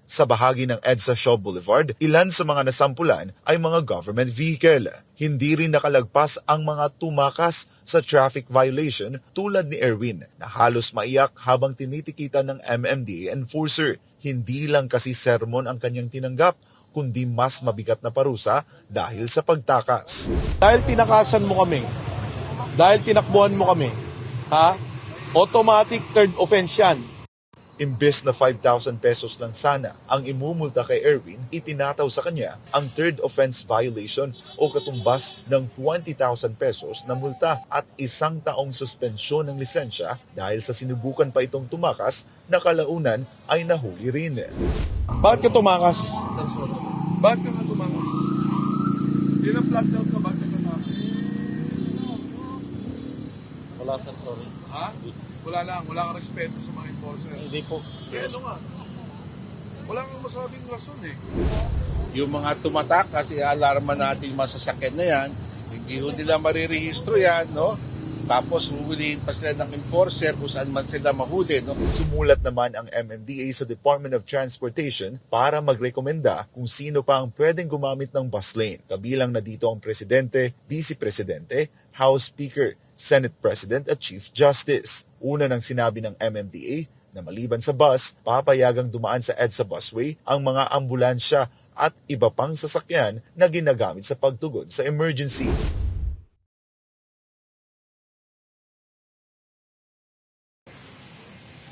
Sa bahagi ng EDSA Shaw Boulevard, ilan sa mga nasampulan ay mga government vehicle. Hindi rin nakalagpas ang mga tumakas sa traffic violation tulad ni Erwin na halos maiyak habang tinitikitan ng MMDA enforcer. Hindi lang kasi sermon ang kanyang tinanggap, kundi mas mabigat na parusa dahil sa pagtakas. Dahil tinakasan mo kami, dahil tinakbuhan mo kami, automatic third offense yan. Imbes na 5,000 pesos lang sana ang imumulta kay Erwin, itinataw sa kanya ang third offense violation o katumbas ng 20,000 pesos na multa at 1 taong suspensyon ng lisensya dahil sa sinubukan pa itong tumakas na kalaunan ay nahuli rin. Bakit ka tumakas? Bakit ka tumakas? Hindi na flat out ka, bakit ka tumakas? Wala sir, sorry. Ha? Wala kang respeto sa mga enforcer. Hindi po. Kaya nga. Wala kang masabing rason eh. Yung mga tumatakas, i-alarma natin yung masasakyan na yan, hindi ho nila marirehistro yan, no? Tapos huhulihin pa sila ng enforcer kung saan man sila mahuli, no? Sumulat naman ang MMDA sa Department of Transportation para magrekomenda kung sino pa ang pwedeng gumamit ng bus lane. Kabilang na dito ang Presidente, Vice Presidente, House Speaker, Senate President at Chief Justice. Una nang sinabi ng MMDA na maliban sa bus, papayagang dumaan sa EDSA busway ang mga ambulansya at iba pang sasakyan na ginagamit sa pagtugon sa emergency.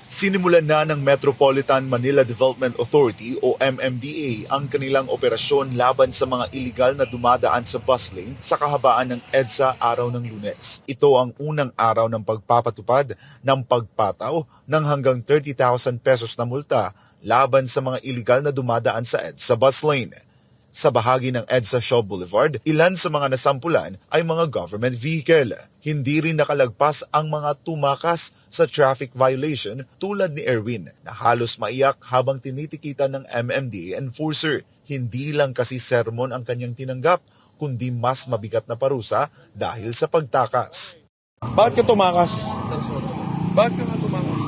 Sinimulan na ng Metropolitan Manila Development Authority o MMDA ang kanilang operasyon laban sa mga iligal na dumadaan sa bus lane sa kahabaan ng EDSA araw ng Lunes. Ito ang unang araw ng pagpapatupad ng pagpataw ng hanggang 30,000 pesos na multa laban sa mga iligal na dumadaan sa EDSA bus lane. Sa bahagi ng EDSA Shaw Boulevard, ilan sa mga nasampulan ay mga government vehicle. Hindi rin nakalagpas ang mga tumakas sa traffic violation tulad ni Erwin na halos maiyak habang tinitikitan ng MMDA enforcer. Hindi lang kasi sermon ang kanyang tinanggap, kundi mas mabigat na parusa dahil sa pagtakas. Bakit ka tumakas? Bakit ka tumakas?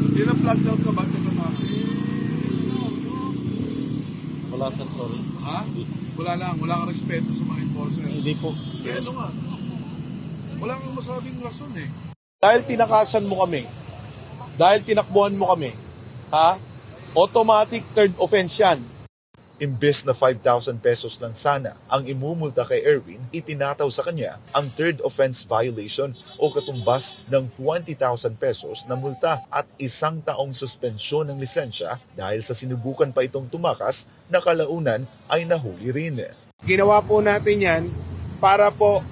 Hindi na flat out ka, bakit ka tumakas? Wala sir, sorry. Ha? Wala kang respeto sa mga enforcer. Hindi po. Kaya nga. Wala kang masabing rason eh. Dahil tinakasan mo kami, dahil tinakbuhan mo kami, automatic third offense yan. Imbes na 5,000 pesos lang sana ang imumulta kay Erwin, itinataw sa kanya ang third offense violation o katumbas ng 20,000 pesos na multa at 1 taong suspensyon ng lisensya dahil sa sinubukan pa itong tumakas na kalaunan ay nahuli rin. Ginawa po natin yan para po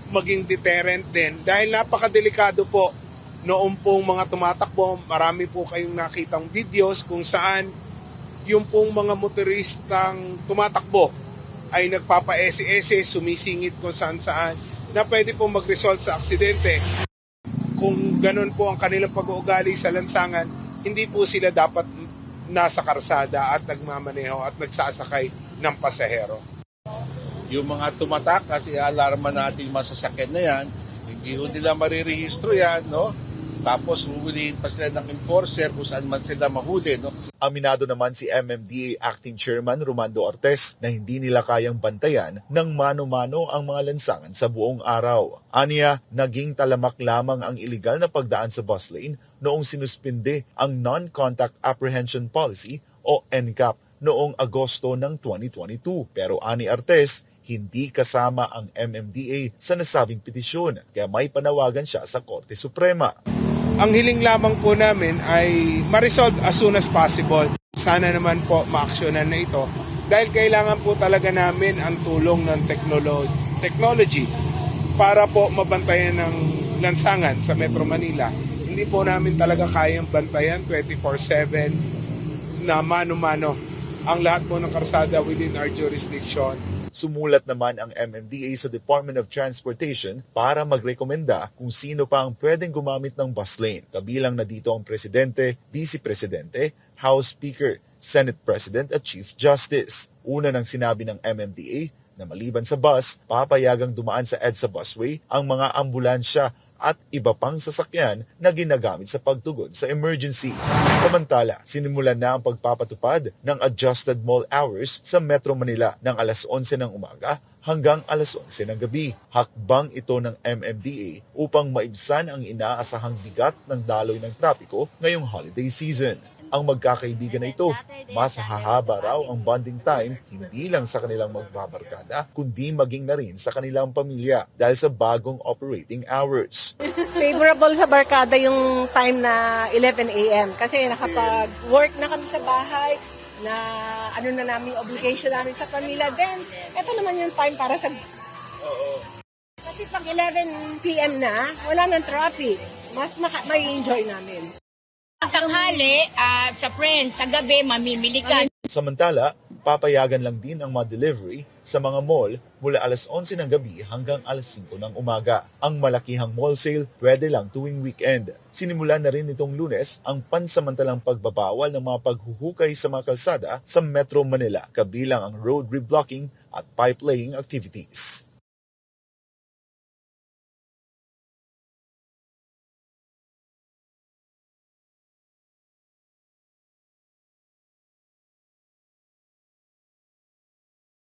maging deterrent din dahil napakadelikado po noong pong mga tumatakbo. Marami po kayong nakitang videos kung saan yung pong mga motoristang tumatakbo ay nagpapa-SS, sumisingit kung saan-saan na pwede pong mag-result sa aksidente. Kung ganun po ang kanilang pag-uugali sa lansangan, hindi po sila dapat nasa karsada at nagmamaneho at nagsasakay ng pasahero. Yung mga tumatakas, i-alarma natin yung masasakyan na yan, hindi ho nila marirehistro yan, no? Tapos huhulihin pa sila ng enforcer kung saan man sila mahuli, no? Aminado naman si MMDA Acting Chairman Romando Ortez na hindi nila kayang bantayan ng mano-mano ang mga lansangan sa buong araw. Aniya, naging talamak lamang ang iligal na pagdaan sa bus lane noong sinuspinde ang Non-Contact Apprehension Policy o NCAP noong Agosto ng 2022. Pero ani Ortez, hindi kasama ang MMDA sa nasabing petisyon kaya may panawagan siya sa Korte Suprema. Ang hiling lamang po namin ay ma-resolve as soon as possible. Sana naman po ma-aksyonan na ito dahil kailangan po talaga namin ang tulong ng technology para po mabantayan ng lansangan sa Metro Manila. Hindi po namin talaga kayang bantayan 24/7 na mano-mano ang lahat po ng karsada within our jurisdiction. Sumulat naman ang MMDA sa Department of Transportation para magrekomenda kung sino pa ang pwedeng gumamit ng bus lane. Kabilang na dito ang Presidente, Vice Presidente, House Speaker, Senate President at Chief Justice. Una nang sinabi ng MMDA na maliban sa bus, papayagang dumaan sa EDSA busway ang mga ambulansya at iba pang sasakyan na ginagamit sa pagtugon sa emergency. Samantala, sinimulan na ang pagpapatupad ng adjusted mall hours sa Metro Manila ng alas 11 ng umaga hanggang alas 11 ng gabi. Hakbang ito ng MMDA upang maibsan ang inaasahang bigat ng daloy ng trapiko ngayong holiday season. Ang magkakaibigan na ito, mas hahaba raw ang bonding time hindi lang sa kanilang magbabarkada, kundi maging na rin sa kanilang pamilya dahil sa bagong operating hours. Favorable sa barkada yung time na 11 a.m. kasi nakapag-work na kami sa bahay, na ano na namin obligation namin sa pamilya. Then, ito naman yung time para sa... Kasi pag 11 p.m. na, wala nang traffic. Mas may enjoy namin. Tanghali, sa friends, sa gabi, mamimili ka. Samantala, papayagan lang din ang mga delivery sa mga mall mula alas 11 ng gabi hanggang alas 5 ng umaga. Ang malakihang mall sale pwede lang tuwing weekend. Sinimulan na rin nitong Lunes ang pansamantalang pagbabawal ng mga paghuhukay sa mga kalsada sa Metro Manila, kabilang ang road reblocking at pipe laying activities.